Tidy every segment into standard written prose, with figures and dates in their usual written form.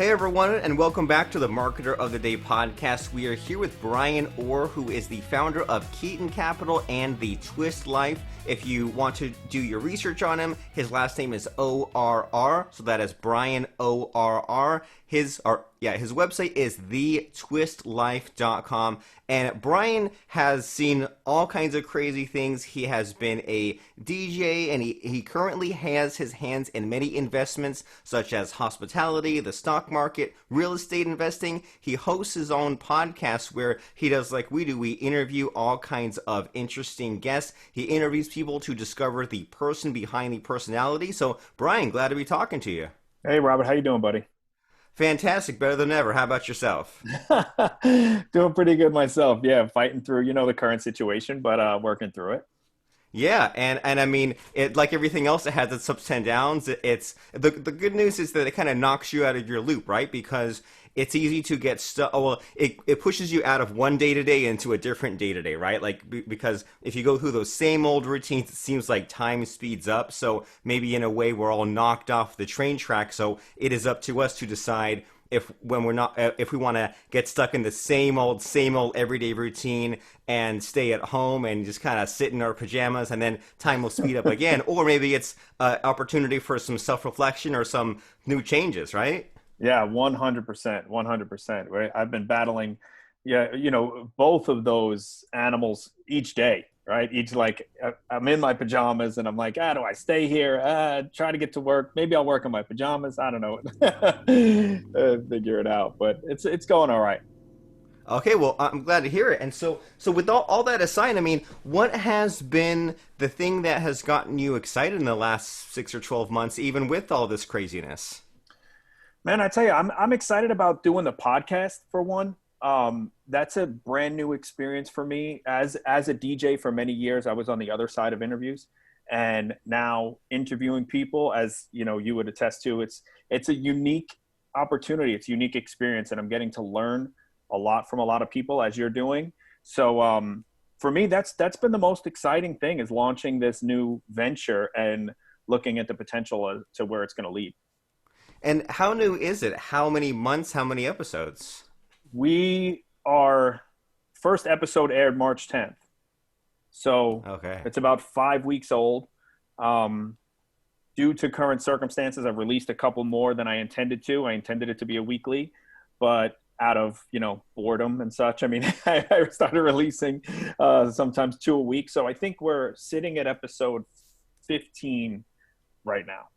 Hey everyone, and welcome back to the Marketer of the Day podcast. We are here with Brian Orr, who is the founder of Keaton Capital and the Twist Life. If you want to do your research on him, his last name is O-R-R, so that is Brian O-R-R. His website is thetwistlife.com, and Brian has seen all kinds of crazy things. He has been a DJ, and he currently has his hands in many investments, such as hospitality, the stock market, real estate investing. He hosts his own podcast where he does like we do. We interview all kinds of interesting guests. He interviews people to discover the person behind the personality. So, Brian, glad to be talking to you. Hey, Robert. How you doing, buddy? Fantastic. Better than ever. How about yourself? Doing pretty good myself. Yeah, fighting through, the current situation, but working through it. Yeah, and I mean, it like everything else, it has its ups and downs. It's the good news is that it kind of knocks you out of your loop, right? Because it's easy to get stuck. Well, it pushes you out of one day-to-day into a different day-to-day, right? Like, because if you go through those same old routines, it seems like time speeds up. So maybe in a way we're all knocked off the train track. So it is up to us to decide if we want to get stuck in the same old everyday routine and stay at home and just kind of sit in our pajamas, and then time will speed up again. Or maybe it's an opportunity for some self-reflection or some new changes, right? Yeah, 100%, 100%. Right? I've been battling, both of those animals each day, right? I'm in my pajamas and I'm like, do I stay here? Try to get to work. Maybe I'll work in my pajamas. I don't know. Figure it out, but it's going all right. Okay, well, I'm glad to hear it. And so with all that aside, I mean, what has been the thing that has gotten you excited in the last 6 or 12 months, even with all this craziness? Man, I tell you, I'm excited about doing the podcast for one. That's a brand new experience for me. As a DJ for many years, I was on the other side of interviews, and now interviewing people, as you would attest to, it's a unique opportunity. It's a unique experience, and I'm getting to learn a lot from a lot of people as you're doing. So for me, that's been the most exciting thing, is launching this new venture and looking at the potential to where it's going to lead. And how new is it? How many months? How many episodes? Our first episode aired March 10th. So okay. It's about 5 weeks old. Due to current circumstances, I've released a couple more than I intended to. I intended it to be a weekly, but out of, boredom and such, I mean, I started releasing sometimes 2 a week. So I think we're sitting at episode 15 right now.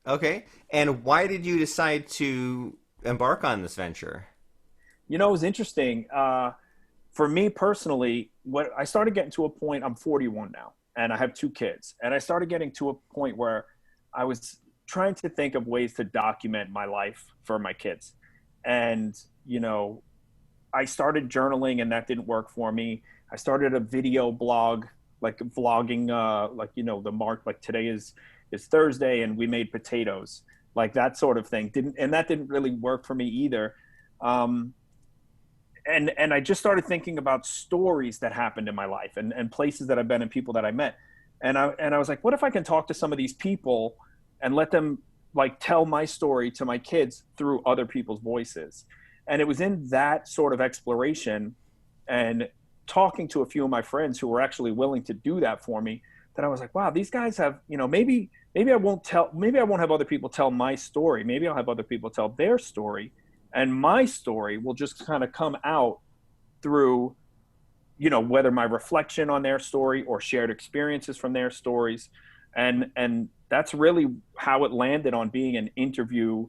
Okay. And why did you decide to embark on this venture? It was interesting. For me personally, what I started getting to a point, I'm 41 now, and I have 2 kids. And I started getting to a point where I was trying to think of ways to document my life for my kids. And, I started journaling, and that didn't work for me. I started a video blog, like vlogging, like today is Thursday and we made potatoes, like that sort of thing. That didn't really work for me either. And I just started thinking about stories that happened in my life and places that I've been and people that I met. And I was like, what if I can talk to some of these people and let them like tell my story to my kids through other people's voices? And it was in that sort of exploration and talking to a few of my friends who were actually willing to do that for me, that I was like, wow, these guys have, maybe I won't have other people tell my story. Maybe I'll have other people tell their story, and my story will just kind of come out through, whether my reflection on their story or shared experiences from their stories. And that's really how it landed on being an interview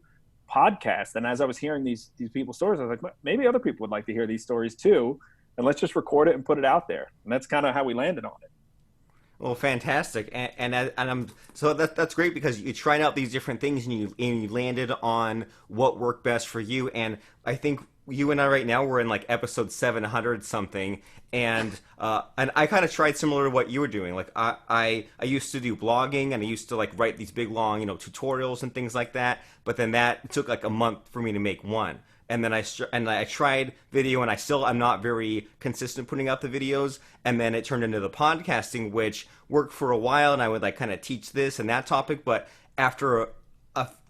podcast. And as I was hearing these people's stories, I was like, maybe other people would like to hear these stories too. And let's just record it and put it out there. And that's kind of how we landed on it. Well, fantastic, so that's great, because you tried out these different things and you landed on what worked best for you. And I think you and I right now we're in like episode 700 something, and I kind of tried similar to what you were doing. Like I used to do blogging, and I used to like write these big long tutorials and things like that. But then that took like a month for me to make one. And then I tried video, and I'm not very consistent putting out the videos. And then it turned into the podcasting, which worked for a while, and I would like kind of teach this and that topic. But after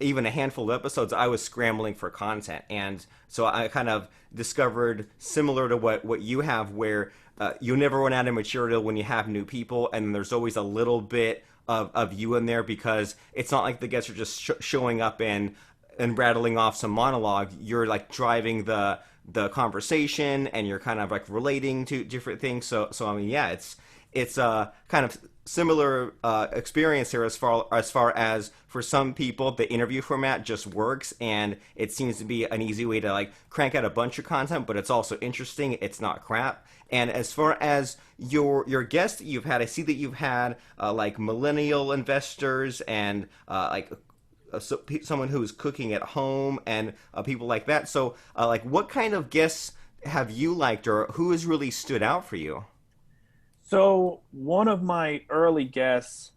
even a handful of episodes, I was scrambling for content, and so I kind of discovered similar to what you have, where you never run out of material when you have new people, and there's always a little bit of you in there because it's not like the guests are just showing up and rattling off some monologue. You're like driving the conversation, and you're kind of like relating to different things. So I mean, yeah, it's kind of similar experience here as far as for some people the interview format just works, and it seems to be an easy way to like crank out a bunch of content, but it's also interesting, it's not crap. And as far as your guests that you've had, I see that you've had like millennial investors and someone who's cooking at home and people like that. So like what kind of guests have you liked, or who has really stood out for you? So one of my early guests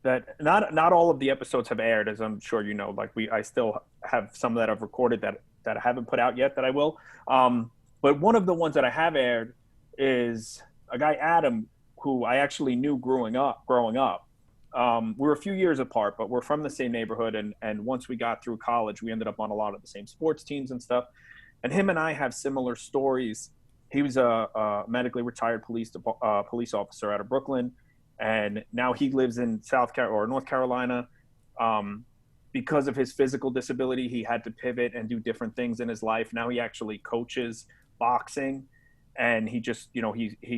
that not all of the episodes have aired, as I'm sure you know. Like I still have some that I've recorded that I haven't put out yet that I will. But one of the ones that I have aired is a guy, Adam, who I actually knew growing up. We're a few years apart, but we're from the same neighborhood. And once we got through college, we ended up on a lot of the same sports teams and stuff. And him and I have similar stories. He was a medically retired police officer out of Brooklyn, and now he lives in North Carolina. Because of his physical disability, he had to pivot and do different things in his life. Now he actually coaches boxing, and he's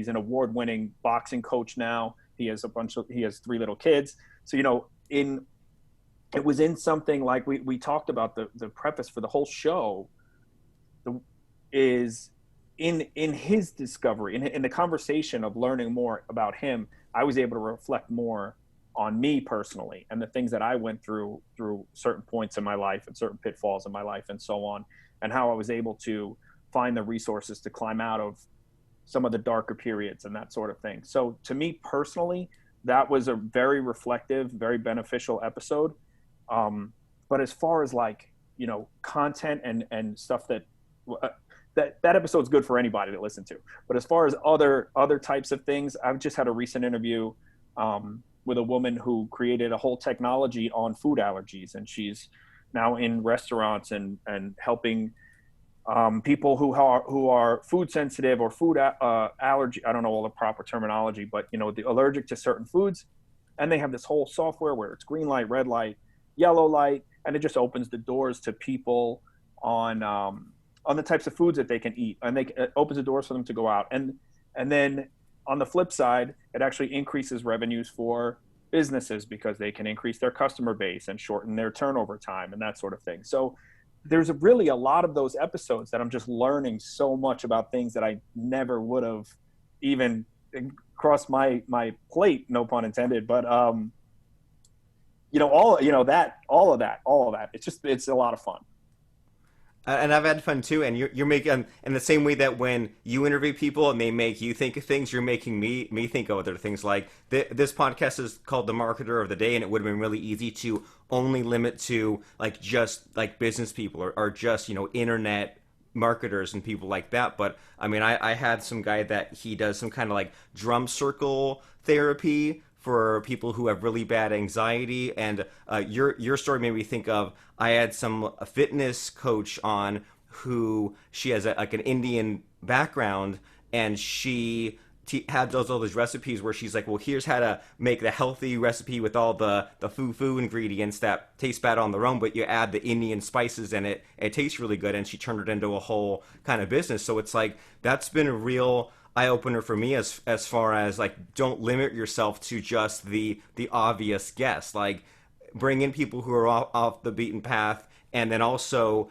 an award-winning boxing coach now. He has three little kids. So it was in something like we talked about the preface for the whole show is in his discovery, in the conversation of learning more about him. I was able to reflect more on me personally and the things that I went through certain points in my life and certain pitfalls in my life and so on, and how I was able to find the resources to climb out of some of the darker periods and that sort of thing. So to me personally, that was a very reflective, very beneficial episode. But as far as content and stuff that episode's good for anybody to listen to. But as far as other types of things, I've just had a recent interview with a woman who created a whole technology on food allergies, and she's now in restaurants and helping people who are food sensitive or food allergy. I don't know all the proper terminology, but the allergic to certain foods, and they have this whole software where it's green light, red light, yellow light, and it just opens the doors to people on the types of foods that they can eat, and it opens the doors for them to go out. And then on the flip side, it actually increases revenues for businesses because they can increase their customer base and shorten their turnover time and that sort of thing. So there's really a lot of those episodes that I'm just learning so much about things that I never would have even crossed my plate, no pun intended. But all of that. It's a lot of fun. And I've had fun too. And you're making in the same way that when you interview people and they make you think of things, you're making me think of other things. Like this podcast is called The Marketer of the Day, and it would have been really easy to only limit to like just like business people or just internet marketers and people like that. But I mean, I had some guy that he does some kind of like drum circle therapy for people who have really bad anxiety. And your story made me think of, I had some a fitness coach on who she has like an Indian background, and she had all those recipes where she's like, well, here's how to make the healthy recipe with all the foo ingredients that taste bad on their own, but you add the Indian spices and it tastes really good. And she turned it into a whole kind of business. So it's like that's been a real eye opener for me as far as like, don't limit yourself to just the obvious guests. Like bring in people who are off the beaten path. And then also,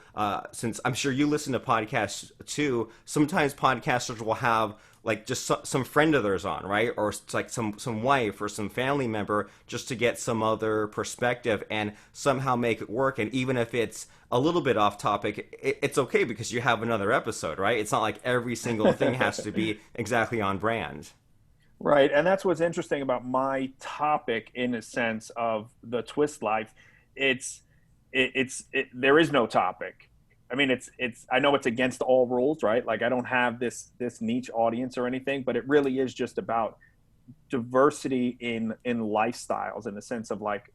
since I'm sure you listen to podcasts too, sometimes podcasters will have like just some friend of theirs on, right? Or it's like some wife or some family member, just to get some other perspective and somehow make it work. And even if it's a little bit off topic, it's okay because you have another episode, right? It's not like every single thing has to be exactly on brand. Right. And that's what's interesting about my topic, in a sense of the twist life. There is no topic. I mean, I know it's against all rules, right? Like I don't have this niche audience or anything, but it really is just about diversity in lifestyles, in the sense of like,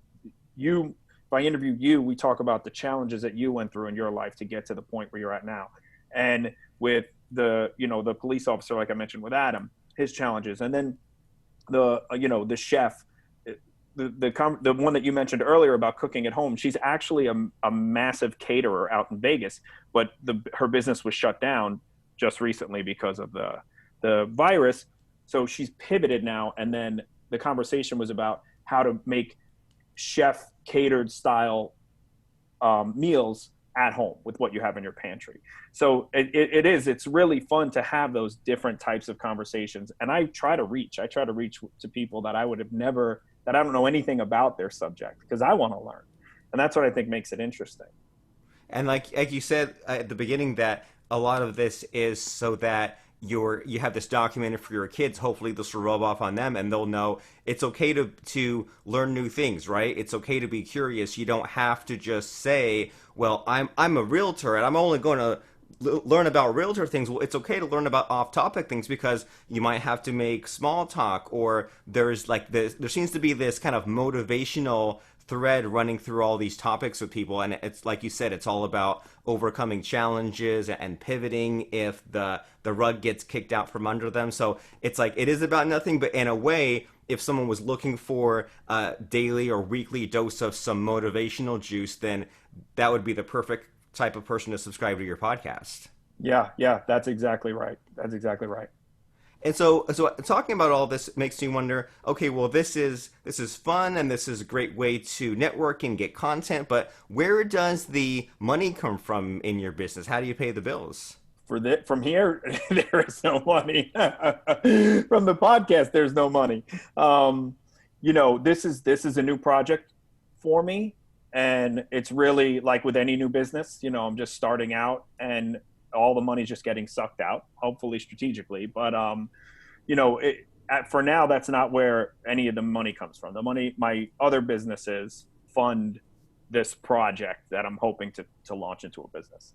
you if I interview you, we talk about the challenges that you went through in your life to get to the point where you're at now. And with the, the police officer, like I mentioned with Adam, his challenges, and then the chef, the one that you mentioned earlier about cooking at home. She's actually a massive caterer out in Vegas, but her business was shut down just recently because of the virus. So she's pivoted now, and then the conversation was about how to make chef catered style meals at home with what you have in your pantry. So it's really fun to have those different types of conversations. And I try to reach to people that I would have never, that I don't know anything about their subject, because I want to learn. And that's what I think makes it interesting. And like you said at the beginning, that a lot of this is so that you have this documented for your kids. Hopefully this will rub off on them, and they'll know it's okay to learn new things, right? It's okay to be curious. You don't have to just say, well, I'm a realtor and I'm only going to learn about realtor things. Well, it's okay to learn about off-topic things, because you might have to make small talk, or there seems to be this kind of motivational thread running through all these topics with people. And it's like you said, it's all about overcoming challenges and pivoting if the rug gets kicked out from under them. So it's like, it is about nothing, but in a way, if someone was looking for a daily or weekly dose of some motivational juice, then that would be the perfect type of person to subscribe to your podcast. Yeah, that's exactly right. And so talking about all this makes me wonder, okay, well, this is fun, and this is a great way to network and get content, but where does the money come from in your business? How do you pay the bills? From here, there is no money. From the podcast, there's no money. This is a new project for me, and it's really like with any new business. I'm just starting out, and all the money's just getting sucked out, hopefully strategically. But for now, that's not where any of the money comes from. The money, my other businesses fund this project that I'm hoping to launch into a business.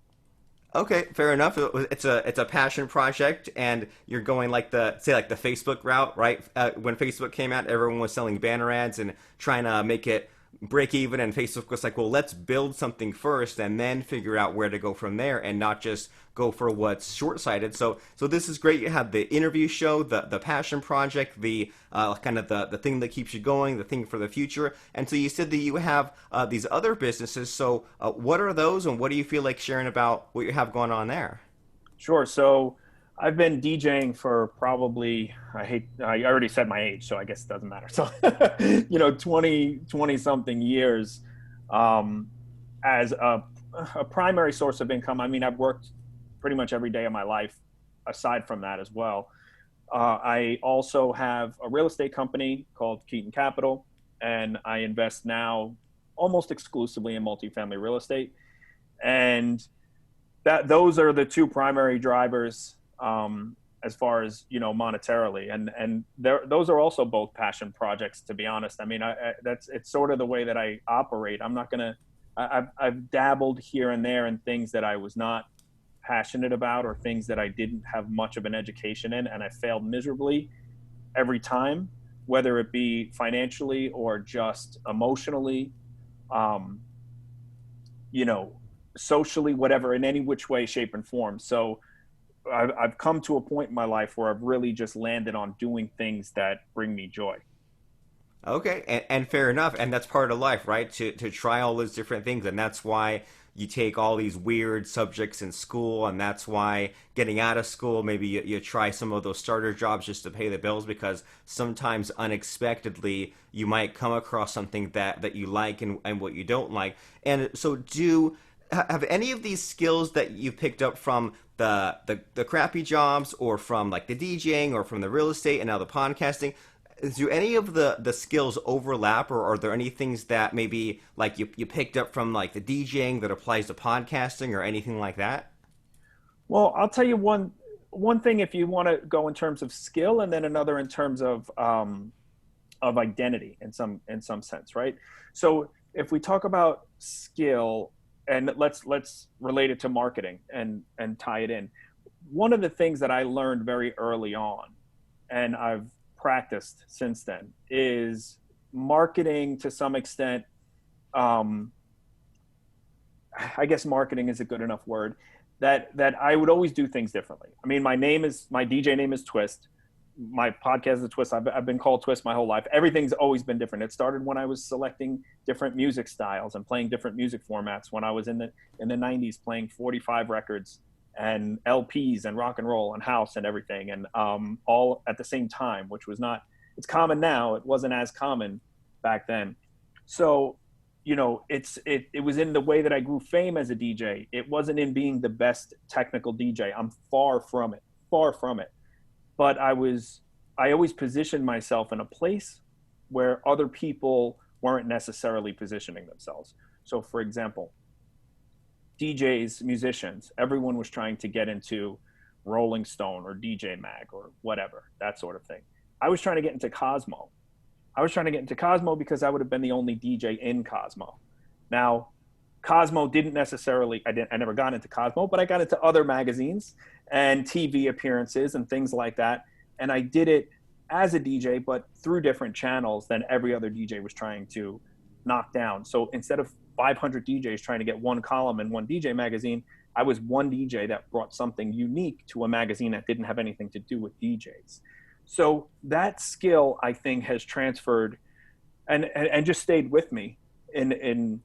Okay, fair enough. It's a passion project, and you're going like the Facebook route, right? When Facebook came out, everyone was selling banner ads and trying to make it break even, and Facebook was like, well, let's build something first and then figure out where to go from there, and not just go for what's short-sighted. So this is great. You have the interview show, the passion project, the kind of the thing that keeps you going, the thing for the future. And so you said that you have these other businesses. So what are those, and what do you feel like sharing about what you have going on there? Sure. So I've been DJing for probably, I already said my age, so I guess it doesn't matter. So, 20 something years, as a primary source of income. I mean, I've worked pretty much every day of my life aside from that as well. I also have a real estate company called Keaton Capital, and I invest now almost exclusively in multifamily real estate. And those are the two primary drivers, as far as monetarily, and those are also both passion projects, to be honest. I mean, it's sort of the way that I operate. I'm not gonna. I've dabbled here and there in things that I was not passionate about, or things that I didn't have much of an education in, and I failed miserably every time, whether it be financially or just emotionally, socially, whatever, in any which way, shape, and form. So I've come to a point in my life where I've really just landed on doing things that bring me joy. Okay, and fair enough, and that's part of life, right? To try all those different things, and that's why you take all these weird subjects in school, and that's why getting out of school, maybe you try some of those starter jobs just to pay the bills, because sometimes unexpectedly you might come across something that you like and what you don't like. And so have any of these skills that you picked up from the crappy jobs, or from like the DJing, or from the real estate, and now the podcasting, do any of the skills overlap, or are there any things that maybe like you picked up from like the DJing that applies to podcasting, or anything like that? Well, I'll tell you one thing, if you want to go in terms of skill, and then another in terms of identity in some sense, right? So if we talk about skill, and let's relate it to marketing and tie it in. One of the things that I learned very early on, and I've practiced since then, is marketing to some extent um, I guess marketing is a good enough word, that I would always do things differently. I mean, my DJ name is Twist. My podcast is Twist. I've been called Twist my whole life. Everything's always been different. It started when I was selecting different music styles and playing different music formats. When I was in the '90s, playing 45 records and LPs and rock and roll and house and everything, and all at the same time, which was not. It's common now. It wasn't as common back then. So it was in the way that I grew fame as a DJ. It wasn't in being the best technical DJ. I'm far from it, far from it. But I always positioned myself in a place where other people weren't necessarily positioning themselves. So, for example, DJs, musicians, everyone was trying to get into Rolling Stone or DJ Mag or whatever, that sort of thing. I was trying to get into Cosmo. I was trying to get into Cosmo because I would have been the only DJ in Cosmo. Now, Cosmo didn't necessarily, I never got into Cosmo, but I got into other magazines and TV appearances and things like that. And I did it as a DJ, but through different channels than every other DJ was trying to knock down. So instead of 500 DJs trying to get one column in one DJ magazine, I was one DJ that brought something unique to a magazine that didn't have anything to do with DJs. So that skill, I think, has transferred and just stayed with me in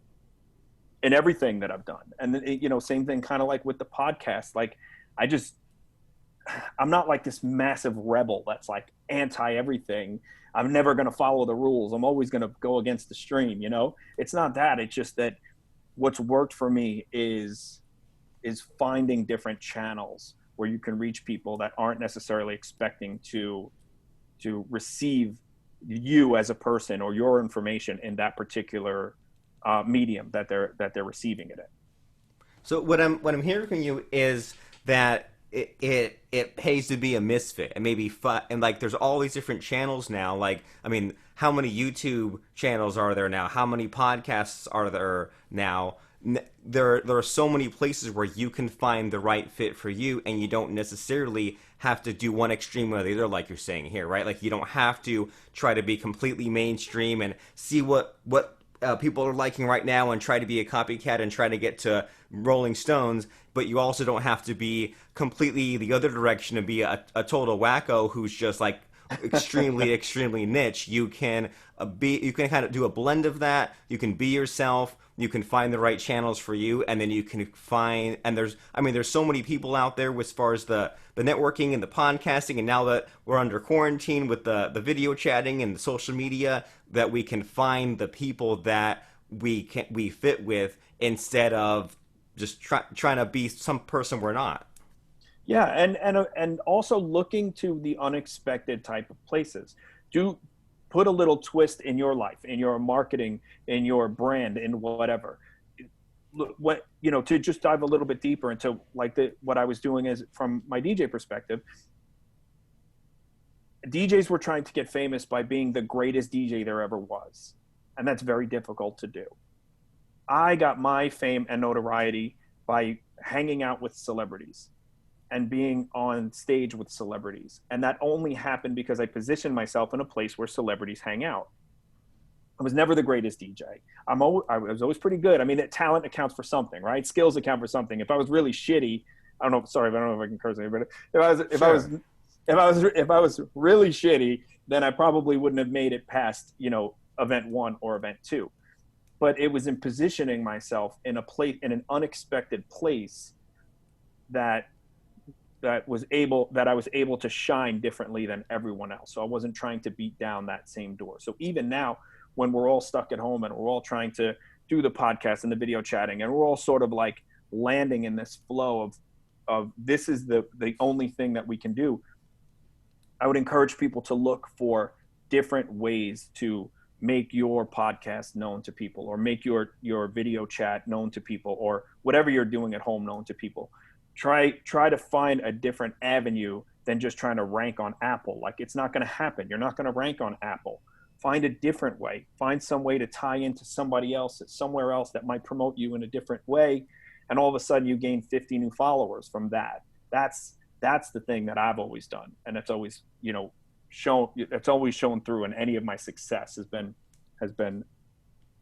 everything that I've done. And same thing, kind of like with the podcast. Like, I'm not like this massive rebel that's like anti everything. I'm never going to follow the rules. I'm always going to go against the stream. It's not that. It's just that what's worked for me is finding different channels where you can reach people that aren't necessarily expecting to receive you as a person or your information in that particular medium that they're receiving it in. So what I'm hearing from you is that it pays to be a misfit, and maybe and like there's all these different channels now. Like, I mean, how many YouTube channels are there now? How many podcasts are there now? There are so many places where you can find the right fit for you, and you don't necessarily have to do one extreme or the other, like you're saying here, right? Like, you don't have to try to be completely mainstream and see what people are liking right now and try to be a copycat and try to get to Rolling Stones, but you also don't have to be completely the other direction and be a total wacko who's just like extremely extremely niche. You can kind of do a blend of that. You can be yourself. You can find the right channels for you, and then you can find, and there's so many people out there as far as the networking and the podcasting, and now that we're under quarantine with the video chatting and the social media, that we can find the people that we fit with instead of just trying to be some person we're not. Yeah, and also looking to the unexpected type of places. Do put a little twist in your life, in your marketing, in your brand, in whatever. To just dive a little bit deeper into like what I was doing is from my DJ perspective. DJs were trying to get famous by being the greatest DJ there ever was, and that's very difficult to do. I got my fame and notoriety by hanging out with celebrities and being on stage with celebrities. And that only happened because I positioned myself in a place where celebrities hang out. I was never the greatest DJ. I was always pretty good. I mean, talent accounts for something, right? Skills account for something. If I was really shitty, I don't know. Sorry, I don't know if I can curse anybody. If I was really shitty, then I probably wouldn't have made it past, event 1 or event 2. But it was in positioning myself in an unexpected place that I was able to shine differently than everyone else. So I wasn't trying to beat down that same door. So even now, when we're all stuck at home and we're all trying to do the podcast and the video chatting, and we're all sort of like landing in this flow of this is the only thing that we can do, I would encourage people to look for different ways to make your podcast known to people, or make your video chat known to people, or whatever you're doing at home known to people. Try to find a different avenue than just trying to rank on Apple. Like, it's not going to happen. You're not going to rank on Apple. Find a different way. Find some way to tie into somebody else somewhere else that might promote you in a different way. And all of a sudden you gain 50 new followers from that. That's the thing that I've always done. And it's always, it's always shown through, and any of my success has been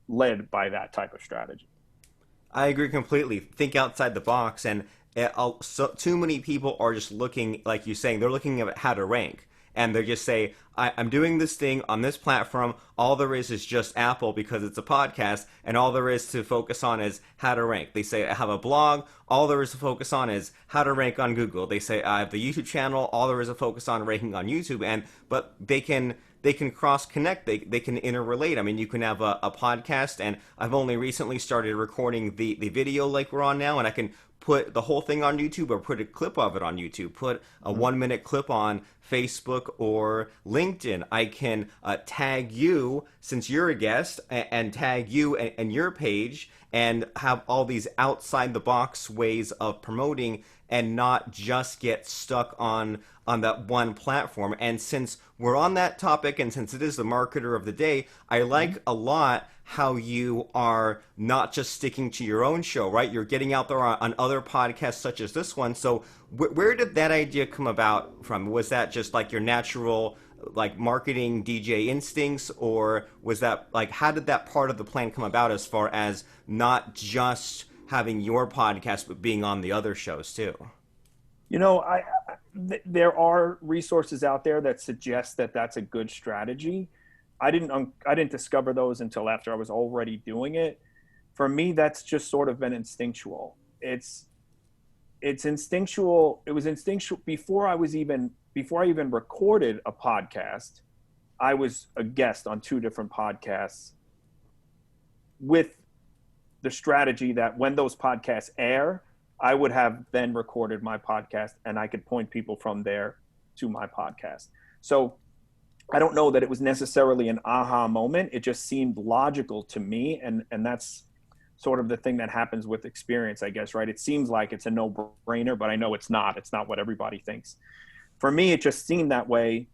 led by that type of strategy. I agree completely. Think outside the box, and so too many people are just looking, like you're saying, they're looking at how to rank, and they just say, I'm doing this thing on this platform. All there is just Apple because it's a podcast, and all there is to focus on is how to rank. They say I have a blog. All there is to focus on is how to rank on Google. They say I have the YouTube channel. All there is to focus on ranking on YouTube, and but they can cross connect, they can interrelate. I mean, you can have a podcast, and I've only recently started recording the video like we're on now, and I can put the whole thing on YouTube or put a clip of it on YouTube, put a 1 minute clip on Facebook or LinkedIn. I can tag you since you're a guest, and tag you and your page, and have all these outside the box ways of promoting, and not just get stuck on that one platform. And since we're on that topic, and since it is the marketer of the day, I like a lot how you are not just sticking to your own show, right? You're getting out there on other podcasts such as this one. So where did that idea come about from? Was that just like your natural like marketing DJ instincts, or was that like, how did that part of the plan come about, as far as not just having your podcast but being on the other shows too? You know, there are resources out there that suggest that that's a good strategy. I didn't discover those until after I was already doing it. For me, that's just sort of been instinctual. It's instinctual. It was instinctual before I even recorded a podcast. I was a guest on 2 different podcasts with the strategy that when those podcasts air, I would have then recorded my podcast, and I could point people from there to my podcast. So I don't know that it was necessarily an aha moment. It just seemed logical to me. And that's sort of the thing that happens with experience, I guess, right? It seems like it's a no-brainer, but I know it's not. It's not what everybody thinks. For me, it just seemed that way,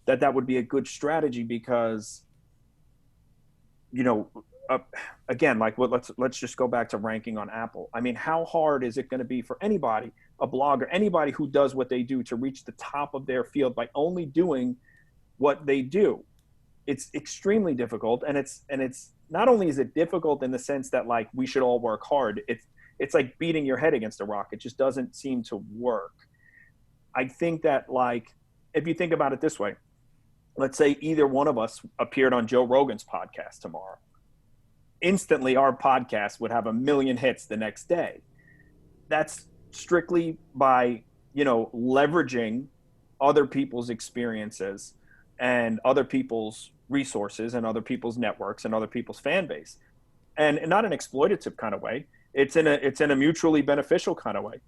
that would be a good strategy because, you know, again, like let's just go back to ranking on Apple. I mean, how hard is it going to be for anybody, a blogger, anybody who does what they do, to reach the top of their field by only doing what they do? It's extremely difficult, and it's not only is it difficult in the sense that like we should all work hard. It's like beating your head against a rock. It just doesn't seem to work. I think that, like, if you think about it this way, let's say either one of us appeared on Joe Rogan's podcast tomorrow. Instantly, our podcast would have 1 million hits the next day. That's strictly by, leveraging other people's experiences and other people's resources and other people's networks and other people's fan base. And not an exploitative kind of way. It's in a mutually beneficial kind of way.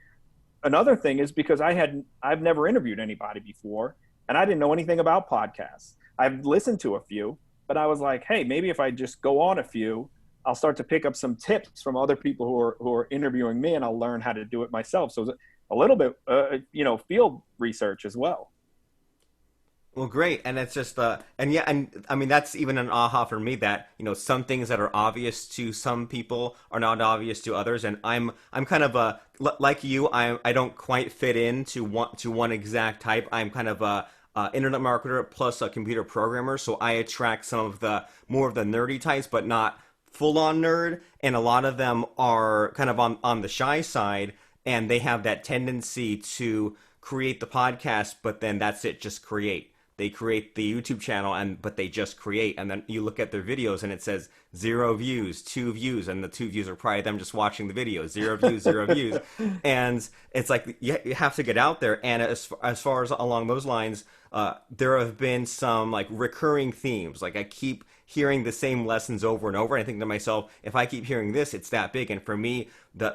Another thing is because I've never interviewed anybody before, and I didn't know anything about podcasts. I've listened to a few, but I was like, hey, maybe if I just go on a few, I'll start to pick up some tips from other people who are interviewing me, and I'll learn how to do it myself. So a little bit, field research as well. Well, great, and it's just and I mean that's even an aha for me, that some things that are obvious to some people are not obvious to others, and I'm kind of like you. I don't quite fit into one exact type. I'm kind of a internet marketer plus a computer programmer, so I attract some of the more of the nerdy types, but not full on nerd, and a lot of them are kind of on the shy side, and they have that tendency to create the podcast, but then that's it, just create. They create the YouTube channel, but they just create, and then you look at their videos and it says 0 views, 2 views, and the 2 views are probably them just watching the video. 0 views, 0 views, and it's like you have to get out there. And as far as along those lines, there have been some like recurring themes. Like I keep hearing the same lessons over and over, and I think to myself, if I keep hearing this, it's that big. And for me,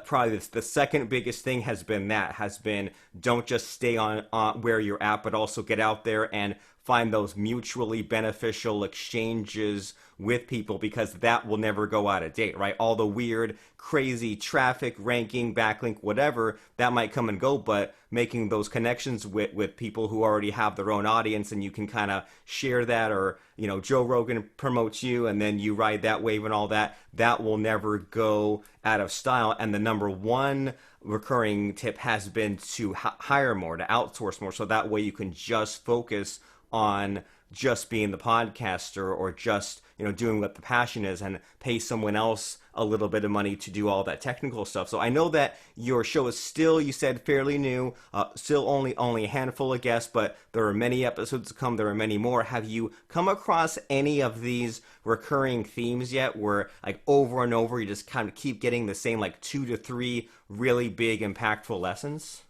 probably the second biggest thing has been don't just stay on where you're at, but also get out there and find those mutually beneficial exchanges with people, because that will never go out of date, right? All the weird, crazy traffic, ranking, backlink, whatever, that might come and go, but making those connections with people who already have their own audience, and you can kind of share that, or, Joe Rogan promotes you and then you ride that wave and all that, that will never go out of style. And the number one recurring tip has been to hire more, to outsource more, so that way you can just focus on just being the podcaster or just doing what the passion is and pay someone else a little bit of money to do all that technical stuff. So I know that your show is still, you said, fairly new, still only a handful of guests, but there are many episodes to come. There are many more. Have you come across any of these recurring themes yet, where like over and over you just kind of keep getting the same like 2 to 3 really big impactful lessons?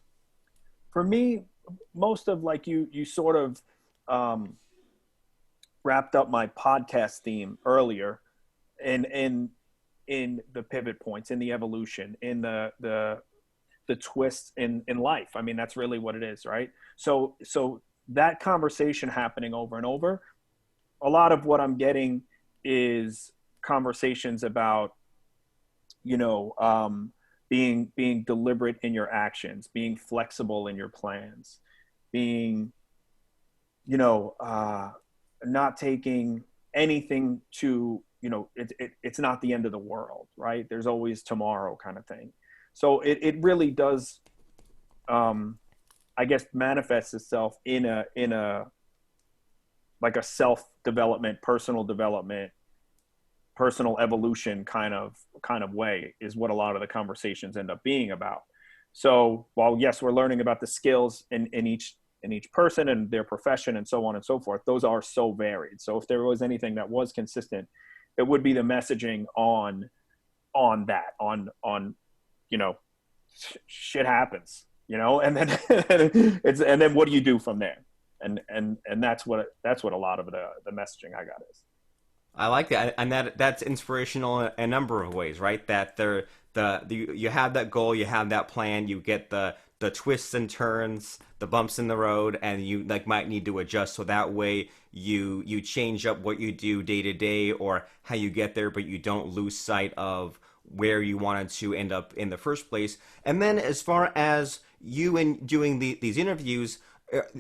For me, most of like you sort of um, wrapped up my podcast theme earlier in the pivot points, in the evolution, in the twists in life. I mean, that's really what it is, right? So that conversation happening over and over, a lot of what I'm getting is conversations about, you know, being deliberate in your actions, being flexible in your plans, being, you know, not taking anything to, it's not the end of the world, right? There's always tomorrow, kind of thing. So it really does, I guess, manifest itself in a like a self development, personal development, personal evolution kind of way is what a lot of the conversations end up being about. So while yes, we're learning about the skills in each person and their profession and so on and so forth, those are so varied. So if there was anything that was consistent, it would be the messaging on that, on you know, shit happens, and then and then what do you do from there? And that's what a lot of the messaging I got is. I like that, and that's inspirational in a number of ways, right? That you have that goal, you have that plan, you get the twists and turns, the bumps in the road, and you like might need to adjust. So that way, you change up what you do day to day or how you get there, but you don't lose sight of where you wanted to end up in the first place. And then, as far as you and doing these interviews,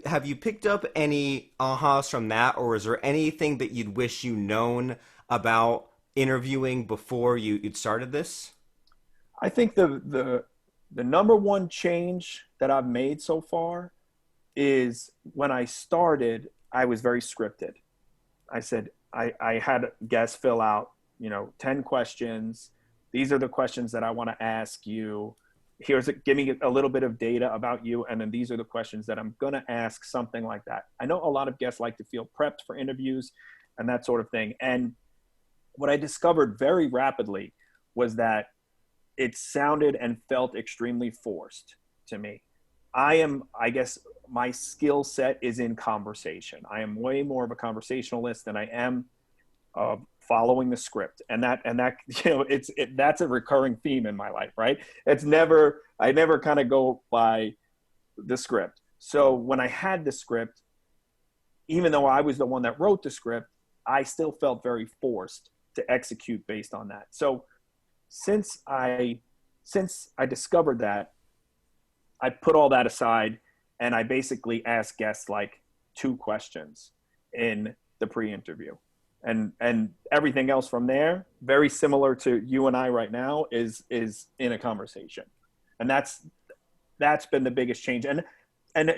have you picked up any ahas from that, or is there anything that you'd wish you known about interviewing before you'd started this? I think the number one change that I've made so far is when I started, I was very scripted. I said I had guests fill out, 10 questions. These are the questions that I want to ask you. Give me a little bit of data about you, and then these are the questions that I'm going to ask, something like that. I know a lot of guests like to feel prepped for interviews and that sort of thing. And what I discovered very rapidly was that it sounded and felt extremely forced to me. I guess my skill set is in conversation. I am way more of a conversationalist than I am following the script. And that, that's a recurring theme in my life, right? I never kind of go by the script. So when I had the script, even though I was the one that wrote the script, I still felt very forced to execute based on that. So since I discovered that, I put all that aside and I basically asked guests like 2 questions in the pre-interview. And everything else from there, very similar to you and I right now, is in a conversation. And that's been the biggest change. And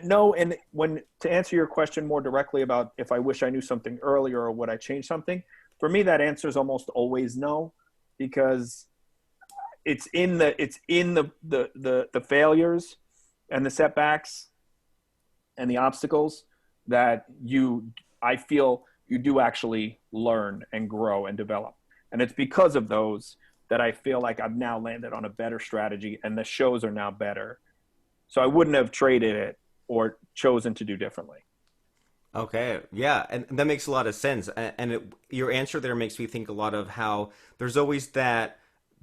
no, and when to answer your question more directly about if I wish I knew something earlier or would I change something, for me that answer is almost always no, because it's in the failures and the setbacks and the obstacles that I feel you do actually learn and grow and develop. And it's because of those that I feel like I've now landed on a better strategy and the shows are now better. So I wouldn't have traded it or chosen to do differently. Okay, yeah, and that makes a lot of sense. Your answer there makes me think a lot of how there's always that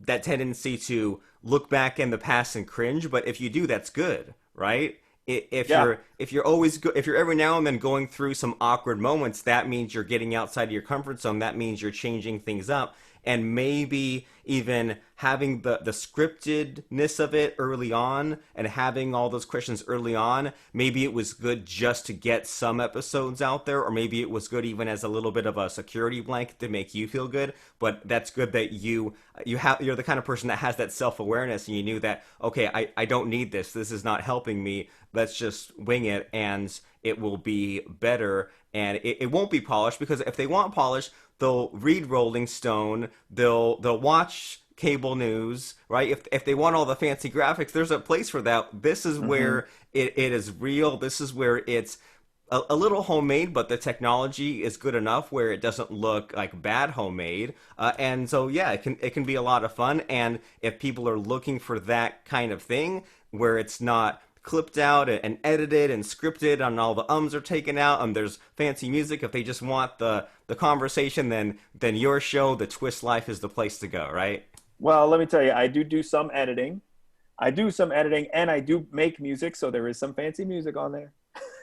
tendency to look back in the past and cringe, but if you do, that's good, right? Yeah. If you're always if you're every now and then going through some awkward moments, that means you're getting outside of your comfort zone. That means you're changing things up, and maybe even having the scriptedness of it early on and having all those questions early on. Maybe it was good just to get some episodes out there, or maybe it was good even as a little bit of a security blanket to make you feel good. But that's good that you're the kind of person that has that self-awareness, and you knew that, okay, I don't need this is not helping me, let's just wing it and it will be better. and it won't be polished, because if they want polish, they'll read Rolling Stone, they'll watch cable news, right? If they want all the fancy graphics, there's a place for that. This is Hmm. where it is real. This is where it's a little homemade, but the technology is good enough where it doesn't look like bad homemade. And so, yeah, it can be a lot of fun. And if people are looking for that kind of thing, where it's not clipped out and edited and scripted, and all the ums are taken out, and there's fancy music. If they just want the conversation, then your show, The Twist Life, is the place to go, right? Well, let me tell you, I do some editing. I do some editing, and I do make music, so there is some fancy music on there.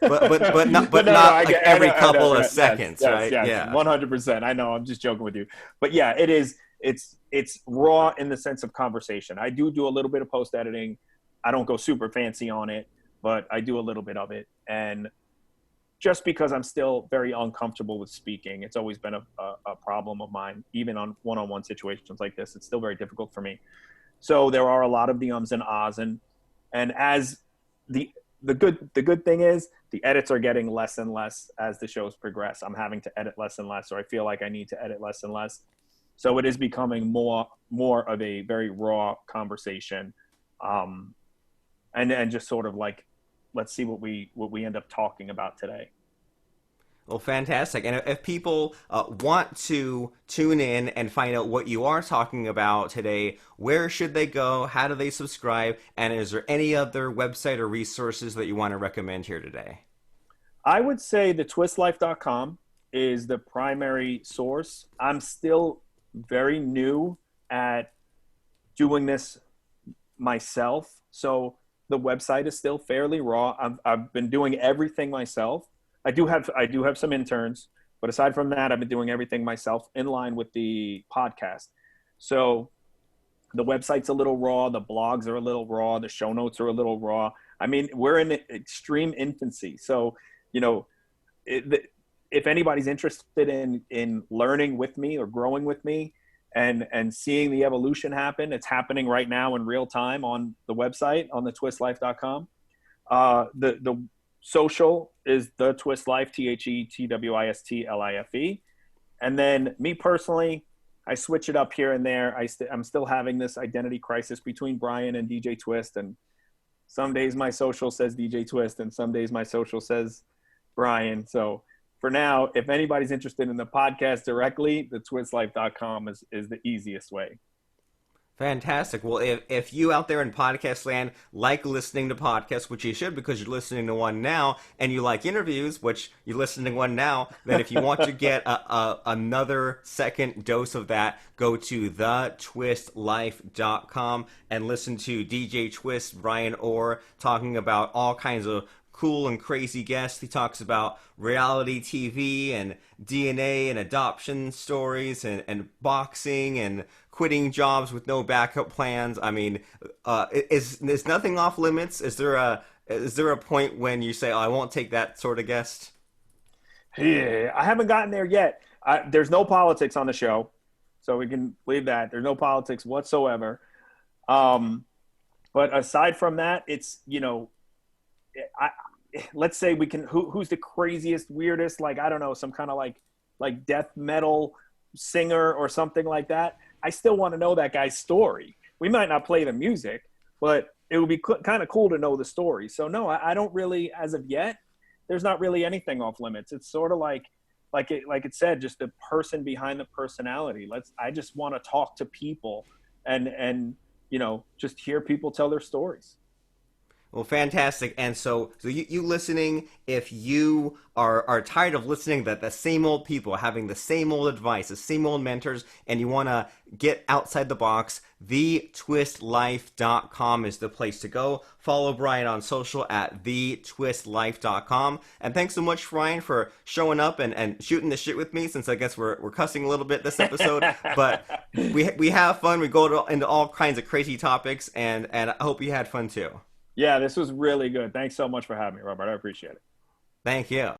But not But but no, not I like get, every I know, couple of right? Yes, seconds, yes, right? yes, Yeah. 100%. I know, I'm just joking with you, but yeah, it is. It's raw in the sense of conversation. I do a little bit of post editing. I don't go super fancy on it, but I do a little bit of it, and just because I'm still very uncomfortable with speaking, it's always been a problem of mine, even on one-on-one situations like this. It's still very difficult for me. So there are a lot of the ums and ahs, and as the the good thing is the edits are getting less and less as the shows progress. I'm having to edit less and less, or I feel like I need to edit less and less. So it is becoming more of a very raw conversation, um, and just sort of like, let's see what we end up talking about today. Well, fantastic. And if people want to tune in and find out what you are talking about today, where should they go? How do they subscribe? And is there any other website or resources that you want to recommend here today? I would say the twistlife.com is the primary source. I'm still very new at doing this myself. So the website is still fairly raw. I've been doing everything myself. I do have some interns, but aside from that, I've been doing everything myself in line with the podcast. So the website's a little raw, the blogs are a little raw, the show notes are a little raw. I mean, we're in extreme infancy. So, you know, if anybody's interested in learning with me or growing with me and seeing the evolution happen, it's happening right now in real time on the website on the twistlife.com. The social is the twist life, TheTwistLife. And then me personally, I switch it up here and there. I'm still having this identity crisis between Brian and DJ Twist, and some days my social says DJ Twist, and some days my social says Brian. So for now, if anybody's interested in the podcast directly, the twistlife.com is the easiest way. Fantastic. Well, if you out there in podcast land like listening to podcasts, which you should because you're listening to one now, and you like interviews, which you're listening to one now, then if you want to get another second dose of that, go to thetwistlife.com and listen to DJ Twist, Brian Orr, talking about all kinds of cool and crazy guests. He talks about reality TV and DNA and adoption stories and boxing and quitting jobs with no backup plans. I mean, is nothing off limits? Is there a point when you say, "Oh, I won't take that sort of guest"? Yeah, I haven't gotten there yet. There's no politics on the show, so we can leave that. There's no politics whatsoever. Um, but aside from that, it's I, let's say we can. Who's the craziest, weirdest? Like I don't know, some kind of like death metal singer or something like that. I still want to know that guy's story. We might not play the music, but it would be kind of cool to know the story. So no, I don't really, as of yet, there's not really anything off limits. It's sort of like it said, just the person behind the personality. I just want to talk to people and just hear people tell their stories. Well, fantastic. And so you listening, if you are tired of listening that the same old people having the same old advice, the same old mentors, and you want to get outside the box, thetwistlife.com is the place to go. Follow Brian on social at thetwistlife.com. And thanks so much, Brian, for showing up and shooting the shit with me, since I guess we're cussing a little bit this episode. But we have fun. We go into all kinds of crazy topics, and I hope you had fun too. Yeah, this was really good. Thanks so much for having me, Robert. I appreciate it. Thank you.